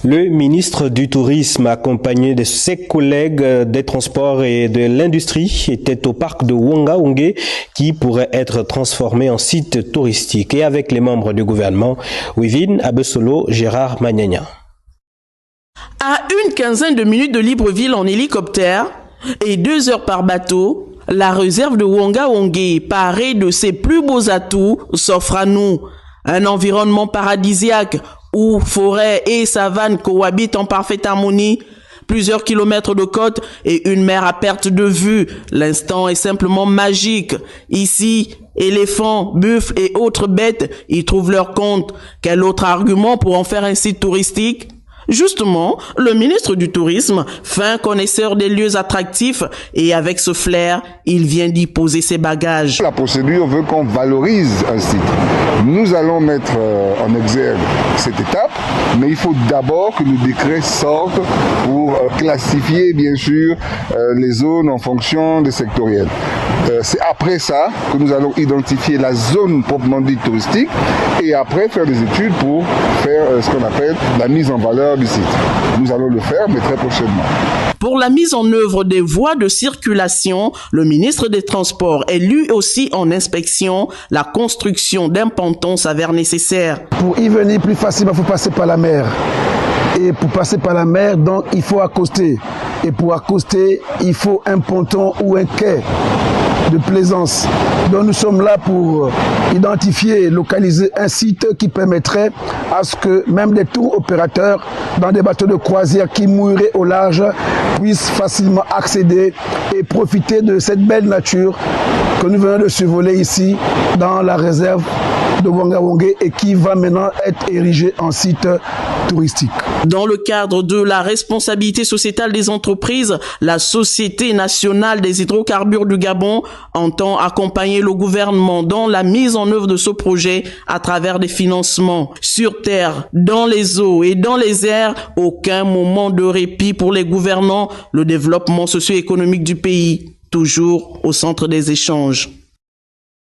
Le ministre du Tourisme, accompagné de ses collègues des transports et de l'industrie, était au parc de Wonga-Wongué qui pourrait être transformé en site touristique. Et avec les membres du gouvernement, Wivin Abesolo, Gérard Magnagna. À une quinzaine de minutes de Libreville en hélicoptère et 2 heures par bateau, la réserve de Wonga-Wongué, parée de ses plus beaux atouts, s'offre à nous. Un environnement paradisiaque où forêt et savane cohabitent en parfaite harmonie. Plusieurs kilomètres de côte et une mer à perte de vue. L'instant est simplement magique. Ici, éléphants, buffles et autres bêtes y trouvent leur compte. Quel autre argument pour en faire un site touristique ? Justement, le ministre du Tourisme, fin connaisseur des lieux attractifs, et avec ce flair, il vient d'y poser ses bagages. La procédure veut qu'on valorise un site. Nous allons mettre en exergue cette étape, mais il faut d'abord que le décret sorte pour classifier, bien sûr, les zones en fonction des sectoriels. C'est après ça que nous allons identifier la zone proprement dite touristique et après faire des études pour faire ce qu'on appelle la mise en valeur du site. Nous allons le faire, mais très prochainement. Pour la mise en œuvre des voies de circulation, le ministre des Transports est lui aussi en inspection. La construction d'un ponton s'avère nécessaire. Pour y venir plus facilement, il faut passer par la mer. Et pour passer par la mer, donc, il faut accoster. Et pour accoster, il faut un ponton ou un quai de plaisance. Donc nous sommes là pour identifier, localiser un site qui permettrait à ce que même des tours opérateurs dans des bateaux de croisière qui mouilleraient au large puissent facilement accéder et profiter de cette belle nature que nous venons de survoler ici dans la réserve de Wonga-Wongué et qui va maintenant être érigée en site touristique. Dans le cadre de la responsabilité sociétale des entreprises, la Société nationale des hydrocarbures du Gabon entend accompagner le gouvernement dans la mise en œuvre de ce projet à travers des financements. Sur terre, dans les eaux et dans les airs, aucun moment de répit pour les gouvernants, le développement socio-économique du pays, toujours au centre des échanges.